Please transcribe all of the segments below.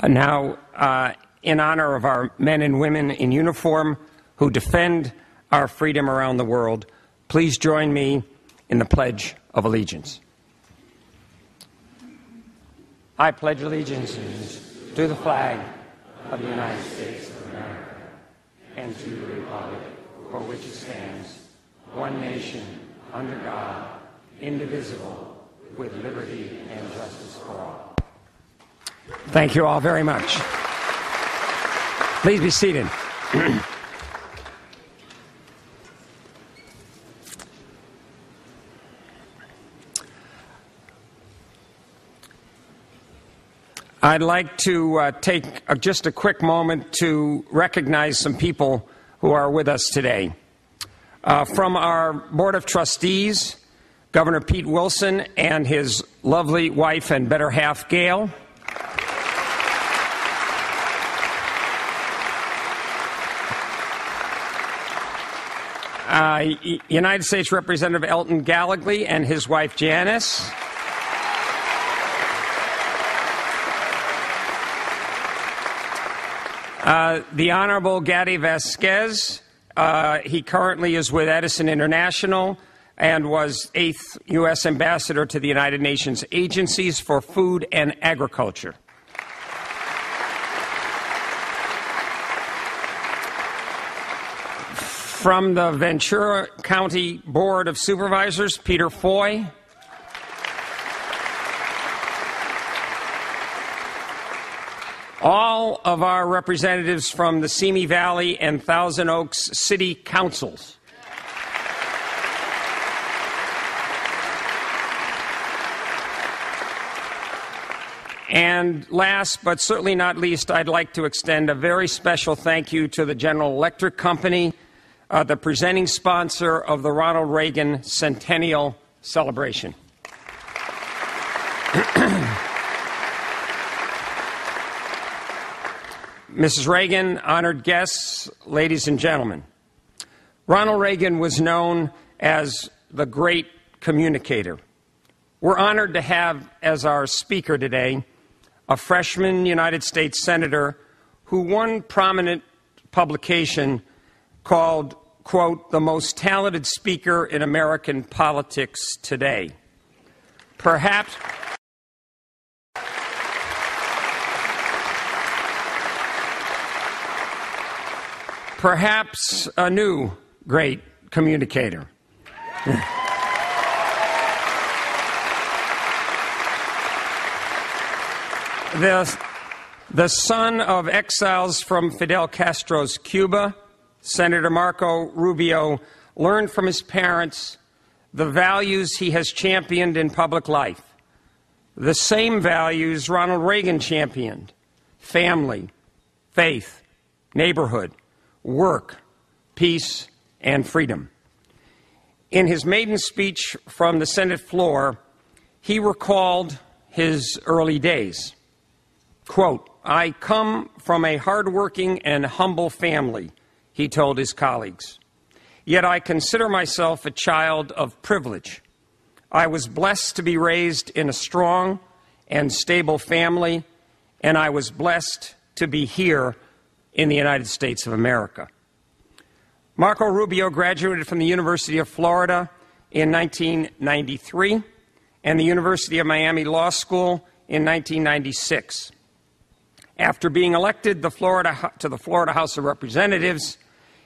Now, in honor of our men and women in uniform who defend our freedom around the world, please join me in the Pledge of Allegiance. I pledge allegiance to the flag of the United States of America and to the republic for which it stands, one nation, under God, indivisible, with liberty and justice for all. Thank you all very much. Please be seated. I'd like to take just a quick moment to recognize some people who are with us today. From our Board of Trustees, Governor Pete Wilson and his lovely wife and better half, Gail. United States Representative Elton Gallagher and his wife, Janice. The Honorable Gaddy Vasquez, he currently is with Edison International and was 8th U.S. Ambassador to the United Nations Agencies for Food and Agriculture. From the Ventura County Board of Supervisors, Peter Foy. All of our representatives from the Simi Valley and Thousand Oaks City Councils. And last but certainly not least, I'd like to extend a very special thank you to the General Electric Company, the presenting sponsor of the Ronald Reagan Centennial Celebration. Mrs. Reagan, honored guests, ladies and gentlemen, Ronald Reagan was known as the great communicator. We're honored to have as our speaker today a freshman United States Senator who one prominent publication called, quote, the most talented speaker in American politics today. Perhaps a new great communicator. The son of exiles from Fidel Castro's Cuba, Senator Marco Rubio learned from his parents the values he has championed in public life, the same values Ronald Reagan championed: family, faith, neighborhood, work, peace, and freedom. In his maiden speech from the Senate floor, he recalled his early days. Quote, I come from a hardworking and humble family, he told his colleagues. Yet I consider myself a child of privilege. I was blessed to be raised in a strong and stable family, and I was blessed to be here in the United States of America. Marco Rubio graduated from the University of Florida in 1993 and the University of Miami Law School in 1996. After being elected to the Florida House of Representatives,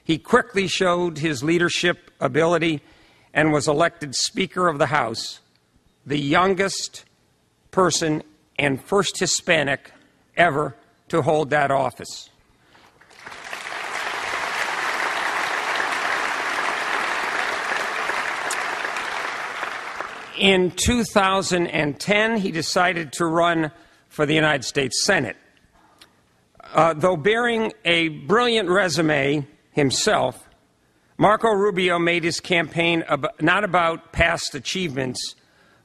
he quickly showed his leadership ability and was elected Speaker of the House, the youngest person and first Hispanic ever to hold that office. In 2010, he decided to run for the United States Senate. Though bearing a brilliant resume himself, Marco Rubio made his campaign not about past achievements,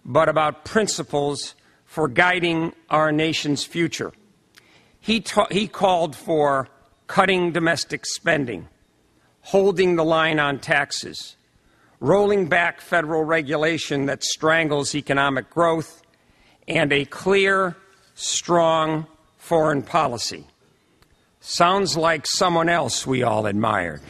but about principles for guiding our nation's future. He called for cutting domestic spending, holding the line on taxes, rolling back federal regulation that strangles economic growth, and a clear strong foreign policy. Sounds like someone else we all admired.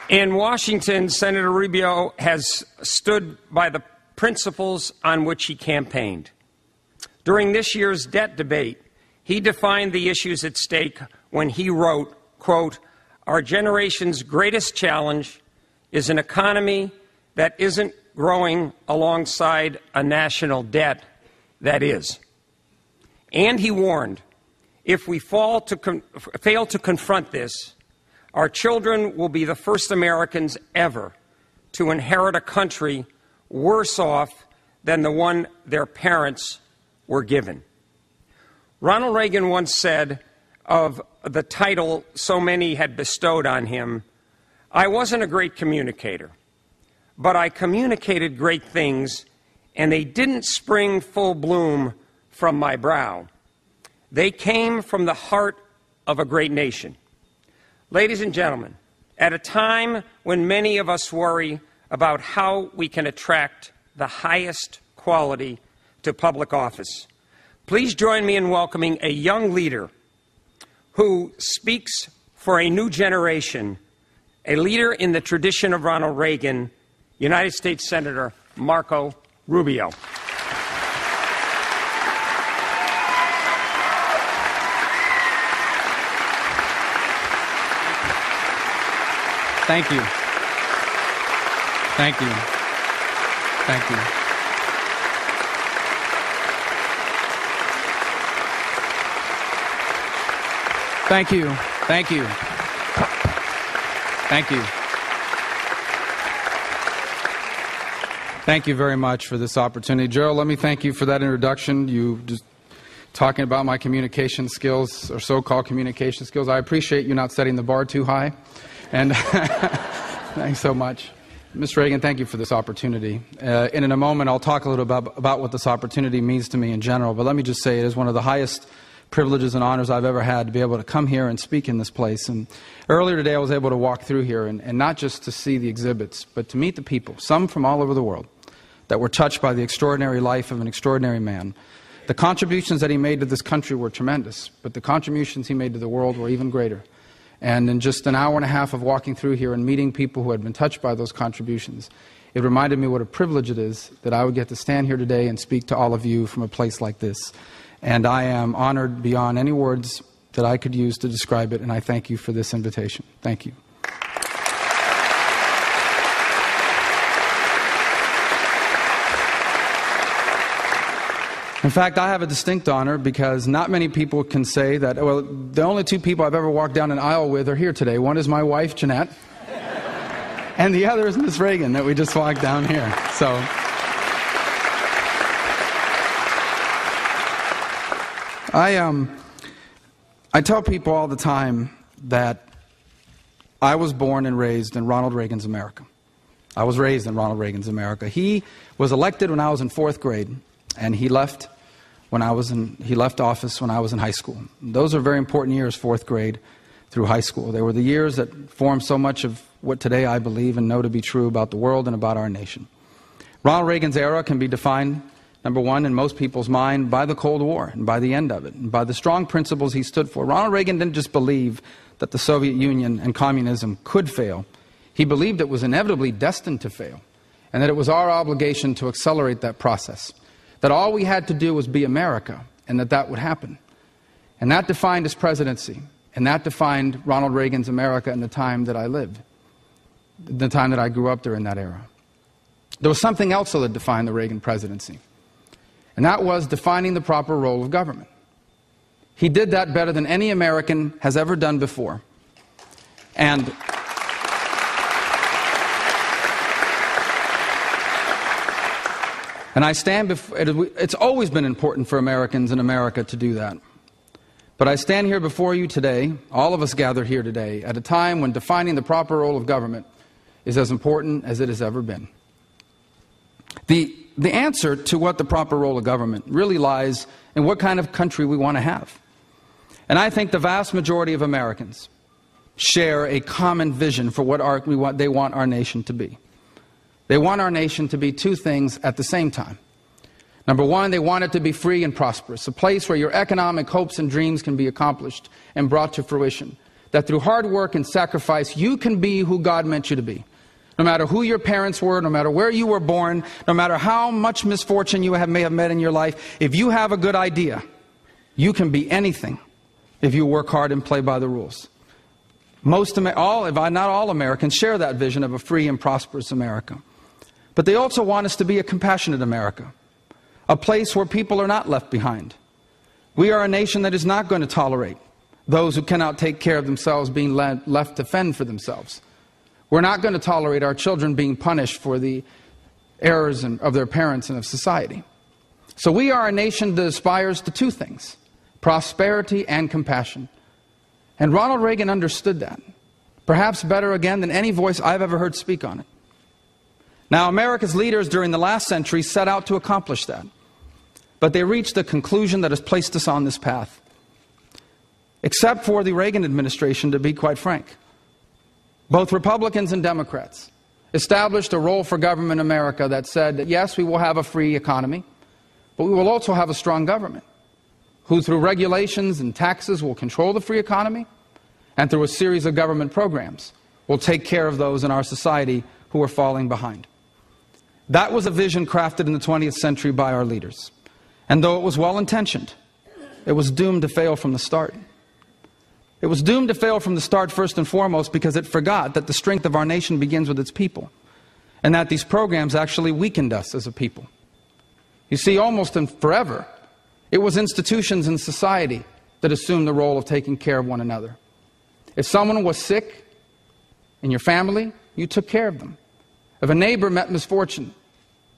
In Washington, Senator Rubio has stood by the principles on which he campaigned. During this year's debt debate, he defined the issues at stake when he wrote, quote, "Our generation's greatest challenge is an economy that isn't growing alongside a national debt that is." And he warned, if we fail to confront this, our children will be the first Americans ever to inherit a country worse off than the one their parents were given. Ronald Reagan once said of the title so many had bestowed on him, "I wasn't a great communicator, but I communicated great things, and they didn't spring full bloom from my brow. They came from the heart of a great nation." Ladies and gentlemen, at a time when many of us worry about how we can attract the highest quality to public office, please join me in welcoming a young leader who speaks for a new generation, a leader in the tradition of Ronald Reagan, United States Senator Marco Rubio. Thank you. Thank you. Thank you. Thank you. Thank you. Thank you. Thank you very much for this opportunity. Gerald, let me thank you for that introduction. You just talking about my communication skills, or so-called communication skills. I appreciate you not setting the bar too high. And thanks so much. Ms. Reagan, thank you for this opportunity. In a moment, I'll talk a little about what this opportunity means to me in general, but let me just say it is one of the highest privileges and honors I've ever had to be able to come here and speak in this place. And earlier today, I was able to walk through here and not just to see the exhibits, but to meet the people, some from all over the world, that were touched by the extraordinary life of an extraordinary man. The contributions that he made to this country were tremendous, but the contributions he made to the world were even greater. And in just an hour and a half of walking through here and meeting people who had been touched by those contributions, it reminded me what a privilege it is that I would get to stand here today and speak to all of you from a place like this. And I am honored beyond any words that I could use to describe it, and I thank you for this invitation. Thank you. In fact, I have a distinct honor because not many people can say that, well, the only two people I've ever walked down an aisle with are here today. One is my wife, Jeanette, and the other is Ms. Reagan that we just walked down here. So, I tell people all the time that I was born and raised in Ronald Reagan's America. I was raised in Ronald Reagan's America. He was elected when I was in 4th grade, and he left office when I was in high school. Those are very important years, 4th grade through high school. They were the years that formed so much of what today I believe and know to be true about the world and about our nation. Ronald Reagan's era can be defined, number one, in most people's mind, by the Cold War and by the end of it, and by the strong principles he stood for. Ronald Reagan didn't just believe that the Soviet Union and communism could fail. He believed it was inevitably destined to fail, and that it was our obligation to accelerate that process. That all we had to do was be America, and that would happen. And that defined his presidency, and that defined Ronald Reagan's America in the time that I lived, the time that I grew up during that era. There was something else that defined the Reagan presidency, and that was defining the proper role of government. He did that better than any American has ever done before. And I stand before, it's always been important for Americans in America to do that. But I stand here before you today, all of us gathered here today, at a time when defining the proper role of government is as important as it has ever been. The answer to what the proper role of government really lies in what kind of country we want to have. And I think the vast majority of Americans share a common vision for what they want our nation to be. They want our nation to be two things at the same time. Number one, they want it to be free and prosperous, a place where your economic hopes and dreams can be accomplished and brought to fruition. That through hard work and sacrifice, you can be who God meant you to be. No matter who your parents were, no matter where you were born, no matter how much misfortune you may have met in your life, if you have a good idea, you can be anything if you work hard and play by the rules. Not all Americans share that vision of a free and prosperous America. But they also want us to be a compassionate America, a place where people are not left behind. We are a nation that is not going to tolerate those who cannot take care of themselves being left to fend for themselves. We're not going to tolerate our children being punished for the errors of their parents and of society. So we are a nation that aspires to two things: prosperity and compassion. And Ronald Reagan understood that, perhaps better again than any voice I've ever heard speak on it. Now, America's leaders during the last century set out to accomplish that, but they reached a conclusion that has placed us on this path. Except for the Reagan administration, to be quite frank. Both Republicans and Democrats established a role for government in America that said that yes, we will have a free economy, but we will also have a strong government who through regulations and taxes will control the free economy, and through a series of government programs will take care of those in our society who are falling behind. That was a vision crafted in the 20th century by our leaders. And though it was well-intentioned, it was doomed to fail from the start. It was doomed to fail from the start first and foremost because it forgot that the strength of our nation begins with its people, and that these programs actually weakened us as a people. You see, almost and forever, it was institutions in society that assumed the role of taking care of one another. If someone was sick in your family, you took care of them. If a neighbor met misfortune,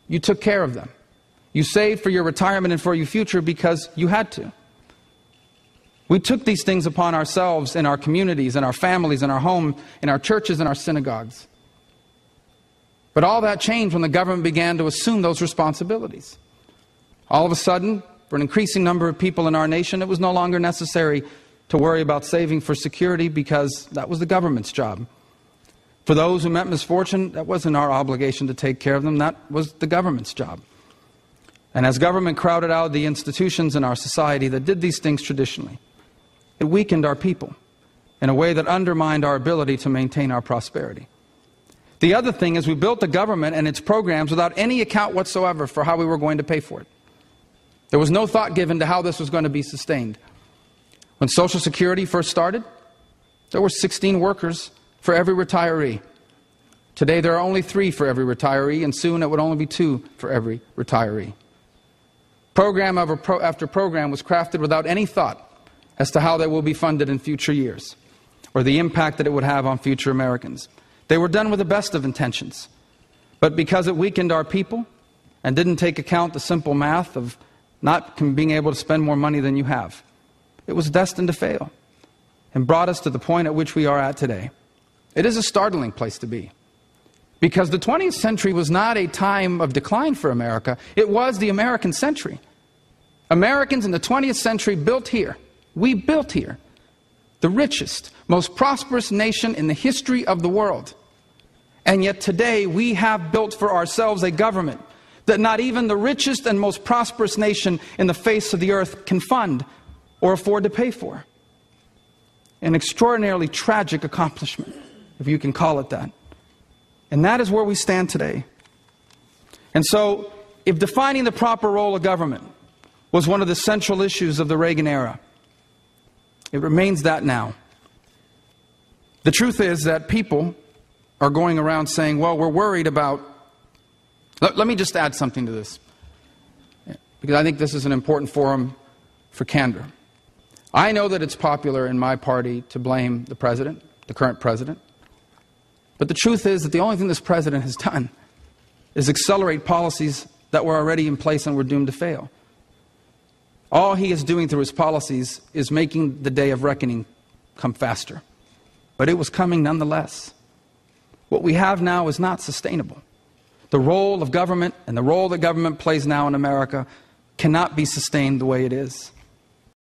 you took care of them. You saved for your retirement and for your future because you had to. We took these things upon ourselves in our communities, in our families, in our home, in our churches, in our synagogues. But all that changed when the government began to assume those responsibilities. All of a sudden, for an increasing number of people in our nation, it was no longer necessary to worry about saving for security because that was the government's job. For those who met misfortune, that wasn't our obligation to take care of them, that was the government's job. And as government crowded out the institutions in our society that did these things traditionally, it weakened our people in a way that undermined our ability to maintain our prosperity. The other thing is we built the government and its programs without any account whatsoever for how we were going to pay for it. There was no thought given to how this was going to be sustained. When Social Security first started, there were 16 workers for every retiree. Today there are only 3 for every retiree, and soon it would only be 2 for every retiree. Program after program was crafted without any thought as to how they will be funded in future years, or the impact that it would have on future Americans. They were done with the best of intentions, but because it weakened our people and didn't take account the simple math of not being able to spend more money than you have, it was destined to fail and brought us to the point at which we are at today. It is a startling place to be, because the 20th century was not a time of decline for America, it was the American century. Americans in the 20th century built here. We built here the richest, most prosperous nation in the history of the world. And yet today we have built for ourselves a government that not even the richest and most prosperous nation in the face of the earth can fund or afford to pay for. An extraordinarily tragic accomplishment, if you can call it that. And that is where we stand today. And so, if defining the proper role of government was one of the central issues of the Reagan era, it remains that now. The truth is that people are going around saying, well, we're worried about... Let me just add something to this, because I think this is an important forum for candor. I know that it's popular in my party to blame the president, the current president. But the truth is that the only thing this president has done is accelerate policies that were already in place and were doomed to fail. All he is doing through his policies is making the day of reckoning come faster. But it was coming nonetheless. What we have now is not sustainable. The role of government and the role that government plays now in America cannot be sustained the way it is.